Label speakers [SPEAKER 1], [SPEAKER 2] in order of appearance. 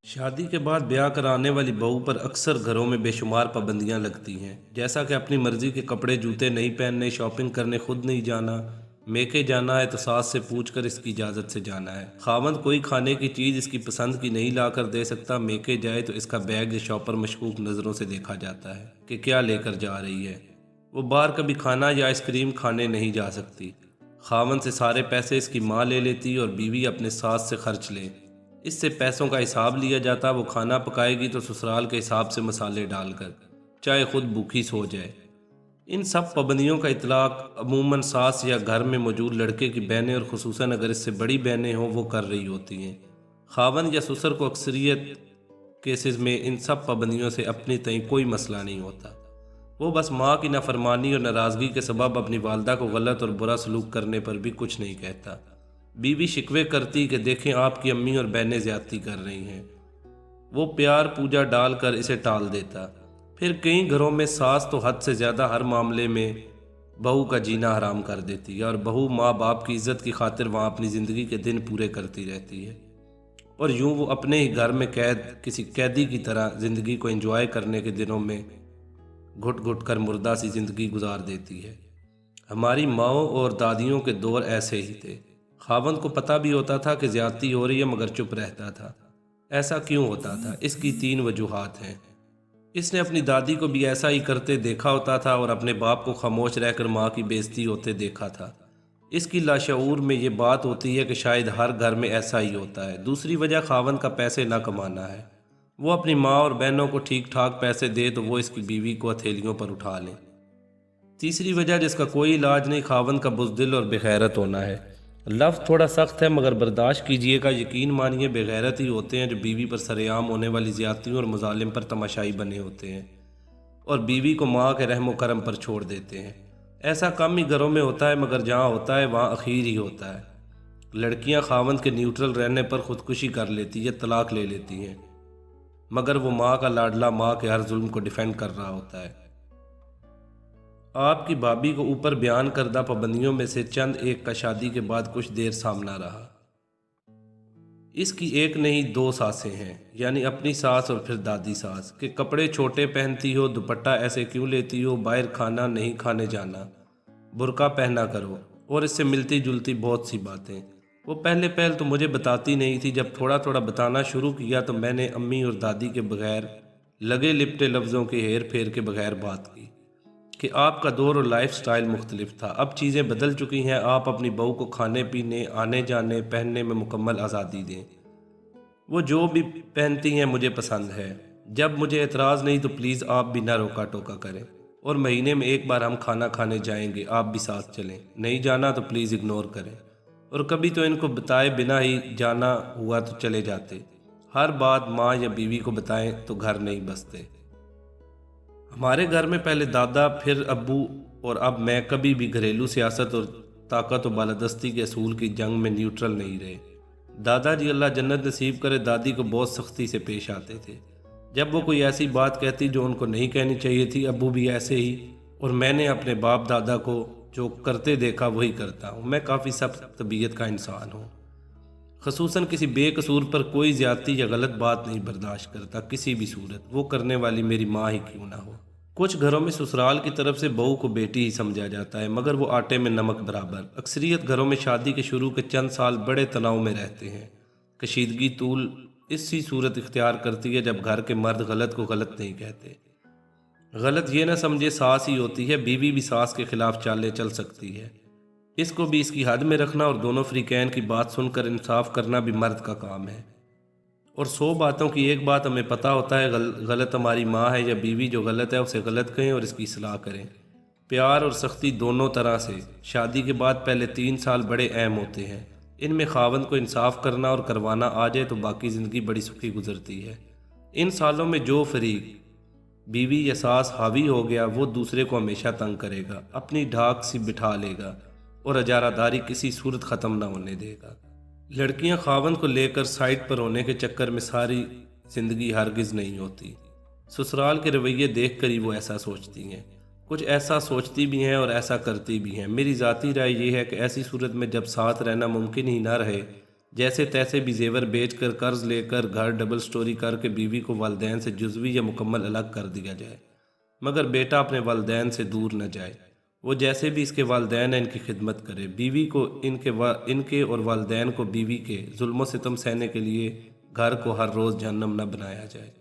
[SPEAKER 1] शादी के बाद ब्याह कराने वाली बहू पर अक्सर घरों में बेशुमार पाबंदियां लगती हैं। जैसा कि अपनी मर्जी के कपड़े जूते नहीं पहनने, शॉपिंग करने खुद नहीं जाना, मेके जाना है तो सास से पूछकर इसकी इजाज़त से जाना है। खावंद कोई खाने की चीज़ इसकी पसंद की नहीं ला कर दे सकता। मेके जाए तो इसका बैग या शॉपर मशकूक नज़रों से देखा जाता है कि क्या लेकर जा रही है। वो बाहर कभी खाना या आइसक्रीम खाने नहीं जा सकती। खावंद से सारे पैसे इसकी माँ ले लेती और बीवी अपने सास से खर्च ले। इससे पैसों का हिसाब लिया जाता। वो खाना पकाएगी तो ससुराल के हिसाब से मसाले डालकर, चाहे खुद भूखी सो जाए। इन सब पाबंदियों का इतलाक अमूमन सास या घर में मौजूद लड़के की बहनें और खुसूसन अगर इससे बड़ी बहनें हों वो कर रही होती हैं। खावन या ससुर को अक्सरियत केसेस में इन सब पाबंदियों से अपनी तय कोई मसला नहीं होता। वो बस माँ की नाफरमानी और नाराज़गी के सबब अपनी वालदा को गलत और बुरा सलूक करने पर भी कुछ नहीं कहता। बीवी शिकवे करती कि देखें आपकी अम्मी और बहनें ज्यादती कर रही हैं। वो प्यार पूजा डालकर इसे टाल देता। फिर कई घरों में सास तो हद से ज़्यादा हर मामले में बहू का जीना हराम कर देती है और बहू माँ बाप की इज्जत की खातिर वहाँ अपनी ज़िंदगी के दिन पूरे करती रहती है। और यूं वो अपने ही घर में कैद किसी कैदी की तरह ज़िंदगी को एंजॉय करने के दिनों में घुट घुट कर मुर्दा सी ज़िंदगी गुजार देती है। हमारी माओं और दादियों के दौर ऐसे ही थे। खावंद को पता भी होता था कि ज्यादती हो रही है मगर चुप रहता था। ऐसा क्यों होता था? इसकी तीन वजूहात हैं। इसने अपनी दादी को भी ऐसा ही करते देखा होता था और अपने बाप को खामोश रहकर माँ की बेइज्जती होते देखा था। इसकी लाशऊर में ये बात होती है कि शायद हर घर में ऐसा ही होता है। दूसरी वजह खावंद का पैसे ना कमाना है। वो अपनी माँ और बहनों को ठीक ठाक पैसे दे तो वो इसकी बीवी को हथेलियों पर उठा लें। तीसरी वजह जिसका कोई इलाज नहीं, खावंद का बुज़दिल और बेगैरत होना है। लफ्ज़ थोड़ा सख्त है मगर बर्दाश्त कीजिएगा। यकीन मानिए बेगैरत ही होते हैं जो बीवी पर सरेआम होने वाली ज़्यादतियों और मजालिम पर तमाशाई बने होते हैं और बीवी को माँ के रहम करम पर छोड़ देते हैं। ऐसा कम ही घरों में होता है मगर जहाँ होता है वहाँ अखीर ही होता है। लड़कियाँ खावंद के न्यूट्रल रहने पर खुदकुशी कर लेती या तलाक ले लेती हैं मगर वो माँ का लाडला माँ के हर जुल्म को डिफेंड कर रहा होता है। आपकी भाभी को ऊपर बयान करदा पाबंदियों में से चंद एक का शादी के बाद कुछ देर सामना रहा। इसकी एक नहीं दो सासें हैं, यानी अपनी सास और फिर दादी सास के कपड़े छोटे पहनती हो, दुपट्टा ऐसे क्यों लेती हो, बाहर खाना नहीं खाने जाना, बुर्का पहना करो और इससे मिलती जुलती बहुत सी बातें। वो पहले तो मुझे बताती नहीं थी। जब थोड़ा थोड़ा बताना शुरू किया तो मैंने अम्मी और दादी के बगैर लगे लिपटे लफ्ज़ों के हेर फेर के बगैर बात की कि आपका दौर और लाइफ स्टाइल मुख्तलिफ था। अब चीज़ें बदल चुकी हैं। आप अपनी बहू को खाने पीने, आने जाने, पहनने में मुकम्मल आज़ादी दें। वो जो भी पहनती हैं मुझे पसंद है। जब मुझे एतराज़ नहीं तो प्लीज़ आप भी ना रोका टोका करें और महीने में एक बार हम खाना खाने जाएंगे, आप भी साथ चलें। नहीं जाना तो प्लीज़ इग्नोर करें। और कभी तो इनको बताए बिना ही जाना हुआ तो चले जाते। हर बात माँ या बीवी को बताएं तो घर नहीं बसते। हमारे घर में पहले दादा, फिर अब्बू और अब मैं कभी भी घरेलू सियासत और ताकत और बालादस्ती के असूल की जंग में न्यूट्रल नहीं रहे। दादाजी अल्लाह जन्नत नसीब करे दादी को बहुत सख्ती से पेश आते थे। जब वो कोई ऐसी बात कहती जो उनको नहीं कहनी चाहिए थी, अब्बू भी ऐसे ही। और मैंने अपने बाप दादा को जो करते देखा वही करता हूँ। मैं काफ़ी सख्त तबीयत का इंसान हूँ। खसूसन किसी बेकसूर पर कोई ज्यादती या गलत बात नहीं बर्दाश्त करता किसी भी सूरत, वो करने वाली मेरी माँ ही क्यों ना हो। कुछ घरों में ससुराल की तरफ से बहू को बेटी ही समझा जाता है मगर वो आटे में नमक बराबर। अक्सरियत घरों में शादी के शुरू के चंद साल बड़े तनाव में रहते हैं। कशीदगी तूल इसी सूरत इख्तियार करती है जब घर के मर्द गलत को गलत नहीं कहते। गलत ये ना समझे सास ही होती है, बीवी भी सास के खिलाफ चालें चल सकती है। इसको भी इसकी हद में रखना और दोनों फ्रीकैन की बात सुनकर इंसाफ करना भी मर्द का काम है। और 100 बातों की एक बात हमें पता होता है, गलत हमारी माँ है या बीवी। जो गलत है उसे गलत कहें और इसकी इस्लाह करें, प्यार और सख्ती दोनों तरह से। शादी के बाद पहले 3 साल बड़े अहम होते हैं। इनमें खावंद को इंसाफ करना और करवाना आ जाए तो बाकी ज़िंदगी बड़ी सुखी गुजरती है। इन सालों में जो फरीक बीवी या सास हावी हो गया वो दूसरे को हमेशा तंग करेगा, अपनी ढाक सी बिठा लेगा और अजारादारी किसी सूरत ख़त्म ना होने देगा। लड़कियां खावंद को लेकर साइड पर होने के चक्कर में सारी ज़िंदगी हरगिज़ नहीं होती। ससुराल के रवैये देख कर ही वो ऐसा सोचती हैं। कुछ ऐसा सोचती भी हैं और ऐसा करती भी हैं। मेरी ज़ाती राय ये है कि ऐसी सूरत में जब साथ रहना मुमकिन ही ना रहे جیسے تیسے بھی زیور بیچ کر قرض لے کر گھر ڈبل سٹوری کر کے بیوی کو والدین سے جزوی یا مکمل الگ کر دیا جائے، مگر بیٹا اپنے والدین سے دور نہ جائے۔ وہ جیسے بھی اس کے والدین ہیں ان کی خدمت کرے، بیوی کو ان کے اور والدین کو بیوی کے ظلم و ستم سہنے کے لیے گھر کو ہر روز جہنم نہ بنایا جائے۔